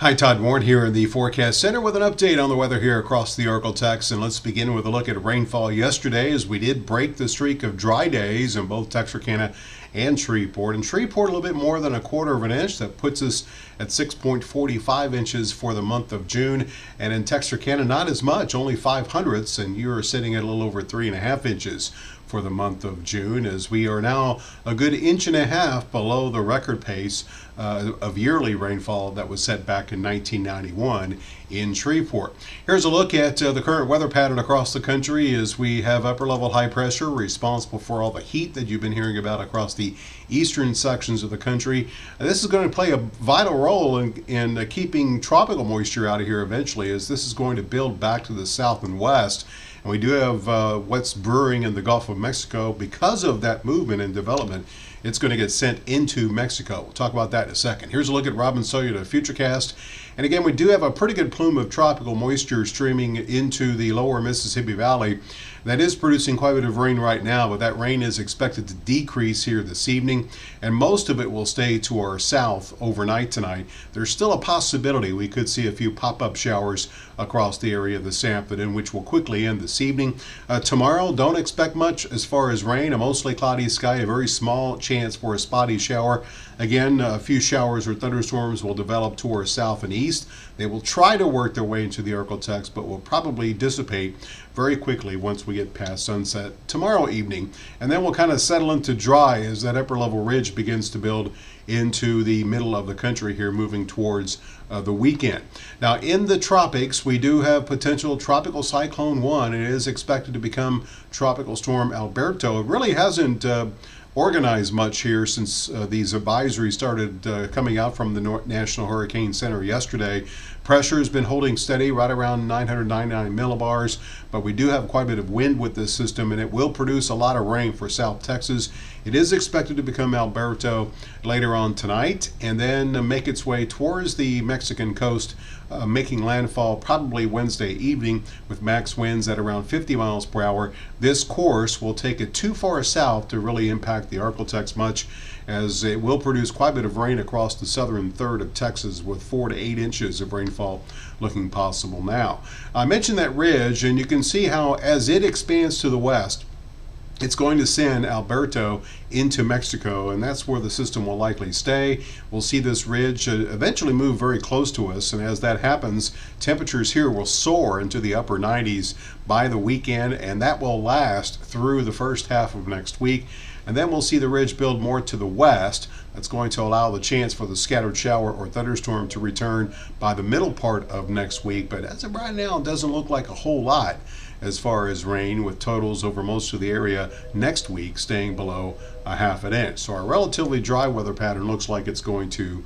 Hi, Todd Warren here in the Forecast Center with an update on the weather here across the Argyle-Tex. And let's begin with a look at rainfall yesterday as we did break the streak of dry days in both Texarkana and Shreveport. In Shreveport, a little bit more than 1/4 of an inch. That puts us at 6.45 inches for the month of June. And in Texarkana, not as much, only 5/100ths, and you're sitting at a little over 3.5 inches for the month of June, as we are now a good 1.5 inches below the record pace of yearly rainfall that was set back in 1991 in Shreveport. Here's a look at the current weather pattern across the country as we have upper level high pressure responsible for all the heat that you've been hearing about across the eastern sections of the country. This is going to play a vital role in keeping tropical moisture out of here eventually, as this is going to build back to the south and west. And we do have what's brewing in the Gulf of Mexico. Because of that movement and development, it's going to get sent into Mexico. We'll talk about that in a second. Here's a look at Robin Sawyer Futurecast. And again, we do have a pretty good plume of tropical moisture streaming into the lower Mississippi Valley. That is producing quite a bit of rain right now, but that rain is expected to decrease here this evening, and most of it will stay to our south overnight tonight. There's still a possibility we could see a few pop-up showers across the area of the Sampson, which will quickly end this evening. Tomorrow, don't expect much as far as rain. A mostly cloudy sky, a very small chance for a spotty shower. Again, a few showers or thunderstorms will develop to our south and east. They will try to work their way into the Argyle-Tex, but will probably dissipate very quickly once we get past sunset tomorrow evening. And then we'll kind of settle into dry as that upper level ridge begins to build into the middle of the country here, moving towards the weekend. Now, in the tropics, we do have potential Tropical Cyclone 1. It is expected to become Tropical Storm Alberto. It really hasn't organized much here since these advisories started coming out from the National Hurricane Center yesterday. Pressure has been holding steady right around 999 millibars, but we do have quite a bit of wind with this system, and it will produce a lot of rain for South Texas. It is expected to become Alberto later on tonight and then make its way towards the Mexican coast, making landfall probably Wednesday evening with max winds at around 50 miles per hour. This course will take it too far south to really impact the Argyle-Tex much, as it will produce quite a bit of rain across the southern third of Texas, with 4 to 8 inches of rainfall looking possible now. I mentioned that ridge, and you can see how as it expands to the west, it's going to send Alberto into Mexico, and that's where the system will likely stay. We'll see this ridge eventually move very close to us, and as that happens, temperatures here will soar into the upper 90s by the weekend, and that will last through the first half of next week. And then we'll see the ridge build more to the west. That's going to allow the chance for the scattered shower or thunderstorm to return by the middle part of next week. But as of right now, it doesn't look like a whole lot as far as rain, with totals over most of the area next week staying below 1/2 inch. So our relatively dry weather pattern looks like it's going to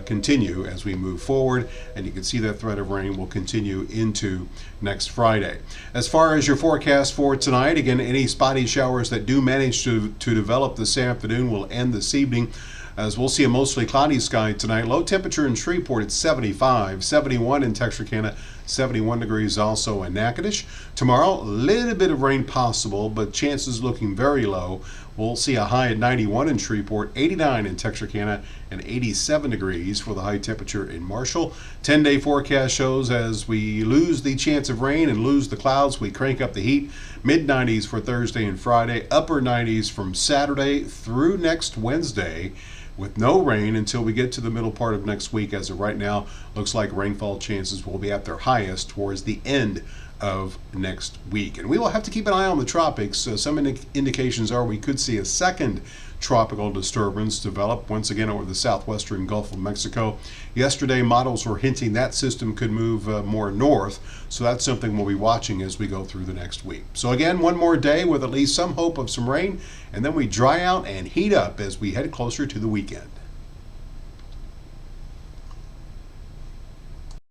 continue as we move forward, and you can see that threat of rain will continue into next Friday. As far as your forecast for tonight, again, any spotty showers that do manage to develop this afternoon will end this evening, as we'll see a mostly cloudy sky tonight. Low temperature in Shreveport at 75, 71 in Texarkana, 71 degrees also in Natchitoches. Tomorrow, a little bit of rain possible, but chances looking very low. We'll see a high at 91 in Shreveport, 89 in Texarkana, and 87 degrees for the high temperature in Marshall. 10-day forecast shows as we lose the chance of rain and lose the clouds, we crank up the heat. Mid-90s for Thursday and Friday, upper 90s from Saturday through next Wednesday, with no rain until we get to the middle part of next week. As of right now, looks like rainfall chances will be at their highest towards the end of next week. And we will have to keep an eye on the tropics. Some indications are we could see a second tropical disturbance develop once again over the southwestern Gulf of Mexico. Yesterday, models were hinting that system could move more north, so that's something we'll be watching as we go through the next week. So again, one more day with at least some hope of some rain, and then we dry out and heat up as we head closer to the weekend.